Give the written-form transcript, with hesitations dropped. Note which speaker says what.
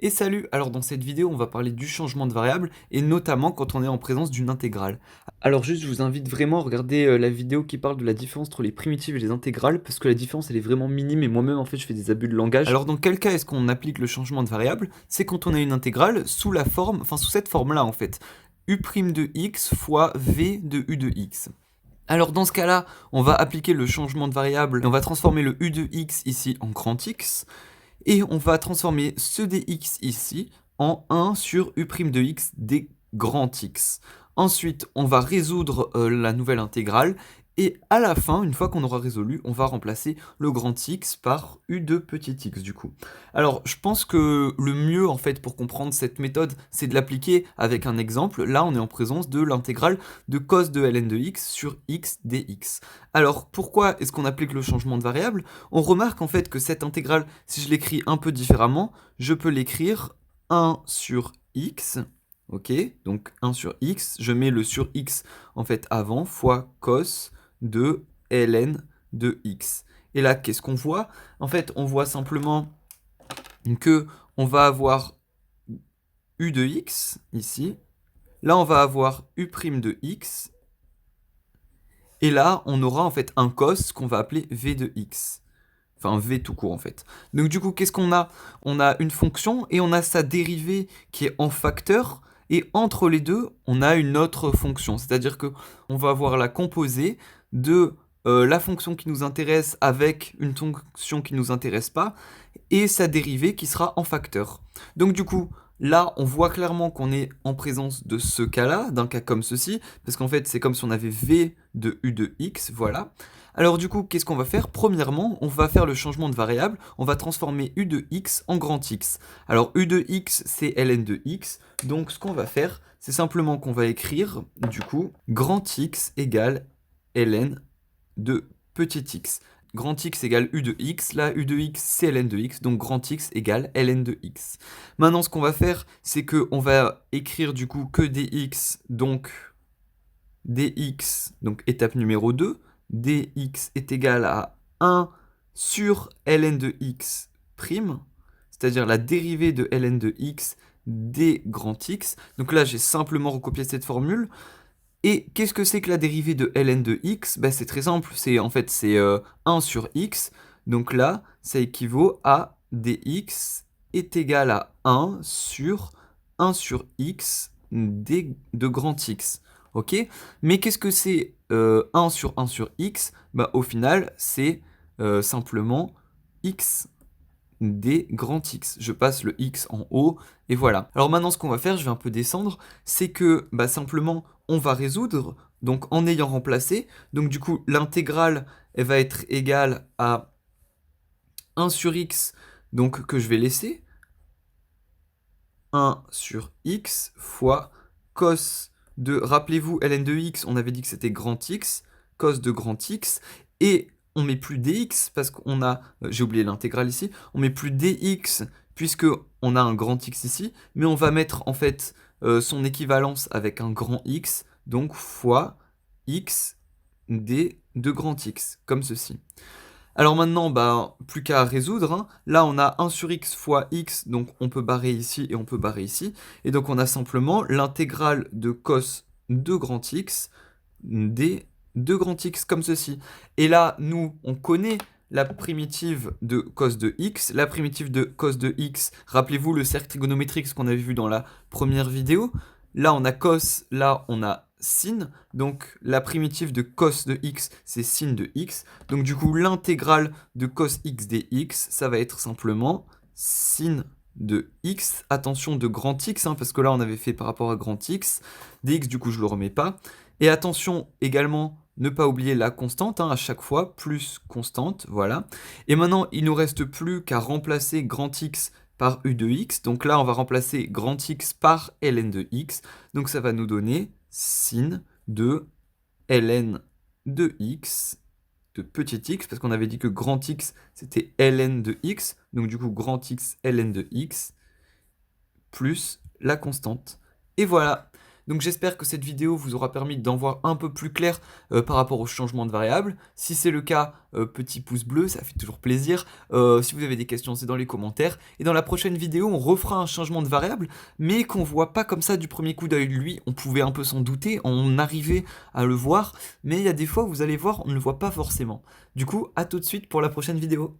Speaker 1: Et salut! Alors dans cette vidéo, on va parler du changement de variable, et notamment quand on est en présence d'une intégrale. Alors juste, je vous invite vraiment à regarder la vidéo qui parle de la différence entre les primitives et les intégrales, parce que la différence elle est vraiment minime, et moi-même en fait je fais des abus de langage. Alors dans quel cas est-ce qu'on applique le changement de variable? C'est quand on a une intégrale sous la forme, enfin sous cette forme-là en fait. U' de x fois v de u de x. Alors dans ce cas-là, on va appliquer le changement de variable, et on va transformer le u de x ici en grand X, et on va transformer ce dx ici en 1 sur u' de x des grand X. Ensuite, on va résoudre la nouvelle intégrale, et à la fin, une fois qu'on aura résolu, on va remplacer le grand X par u de petit x du coup. Alors, je pense que le mieux en fait pour comprendre cette méthode, c'est de l'appliquer avec un exemple. Là, on est en présence de l'intégrale de cos de ln de x sur x dx. Alors, pourquoi est-ce qu'on applique le changement de variable? On remarque en fait que cette intégrale, si je l'écris un peu différemment, je peux l'écrire 1 sur x, ok? Donc 1 sur x, je mets le sur x en fait avant, fois cos de ln de x. Et là, qu'est-ce qu'on voit? En fait, on voit simplement que on va avoir u de x, ici. Là, on va avoir u' de x. Et là, on aura en fait un cos qu'on va appeler v de x. Enfin, v tout court en fait. Donc du coup, qu'est-ce qu'on a? On a une fonction et on a sa dérivée qui est en facteur. Et entre les deux, on a une autre fonction. C'est-à-dire que on va avoir la composée de la fonction qui nous intéresse avec une fonction qui ne nous intéresse pas, et sa dérivée qui sera en facteur. Donc du coup, là, on voit clairement qu'on est en présence de ce cas-là, d'un cas comme ceci, parce qu'en fait, c'est comme si on avait v de u de x, voilà. Alors du coup, qu'est-ce qu'on va faire? Premièrement, on va faire le changement de variable, on va transformer u de x en grand X. Alors u de x, c'est ln de x, donc ce qu'on va faire, c'est simplement qu'on va écrire, du coup, grand X égale ln de petit x. Grand X égale u de x, là u de x c'est ln de x, donc grand X égale ln de x. Maintenant ce qu'on va faire, c'est qu'on va écrire du coup que dx, donc dx, donc étape numéro 2, dx est égal à 1 sur ln de x prime, c'est-à-dire la dérivée de ln de x des grand X. Donc là j'ai simplement recopié cette formule. Et qu'est-ce que c'est que la dérivée de ln de x? Ben, c'est très simple, c'est 1 sur x. Donc là, ça équivaut à dx est égal à 1 sur x de grand X. Ok? Mais qu'est-ce que c'est 1 sur x? Ben, au final, c'est simplement x des grand X. Je passe le X en haut, et voilà. Alors maintenant, ce qu'on va faire, je vais un peu descendre, c'est que simplement, on va résoudre, donc en ayant remplacé. Donc du coup, l'intégrale, elle va être égale à 1 sur X, donc que je vais laisser. 1 sur X fois cos de, rappelez-vous, ln de X, on avait dit que c'était grand X, cos de grand X, et on met plus dx parce qu'on a, j'ai oublié l'intégrale ici, on met plus dx puisque on a un grand X ici, mais on va mettre en fait son équivalence avec un grand X, donc fois x d de grand X, comme ceci. Alors maintenant, plus qu'à résoudre, hein. Là, on a 1 sur x fois x, donc on peut barrer ici et on peut barrer ici. Et donc on a simplement l'intégrale de cos de grand X d de grand X, comme ceci. Et là, nous, on connaît la primitive de cos de x. La primitive de cos de x, rappelez-vous le cercle trigonométrique, ce qu'on avait vu dans la première vidéo. Là, on a cos, là, on a sin. Donc, la primitive de cos de x, c'est sin de x. Donc, du coup, l'intégrale de cos x dx, ça va être simplement sin de x. Attention, de grand X, hein, parce que là, on avait fait par rapport à grand X. Dx, du coup, je ne le remets pas. Et attention également, ne pas oublier la constante, hein, à chaque fois, plus constante, voilà. Et maintenant, il ne nous reste plus qu'à remplacer grand X par u de x. Donc là, on va remplacer grand X par ln de x. Donc ça va nous donner sin de ln de x, de petit x, parce qu'on avait dit que grand X, c'était ln de x. Donc du coup, grand X, ln de x, plus la constante. Et voilà. Donc j'espère que cette vidéo vous aura permis d'en voir un peu plus clair par rapport au changement de variable. Si c'est le cas, petit pouce bleu, ça fait toujours plaisir. Si vous avez des questions, c'est dans les commentaires. Et dans la prochaine vidéo, on refera un changement de variable, mais qu'on voit pas comme ça du premier coup d'œil. Lui, on pouvait un peu s'en douter, on arrivait à le voir, mais il y a des fois où vous allez voir, on ne le voit pas forcément. Du coup, à tout de suite pour la prochaine vidéo.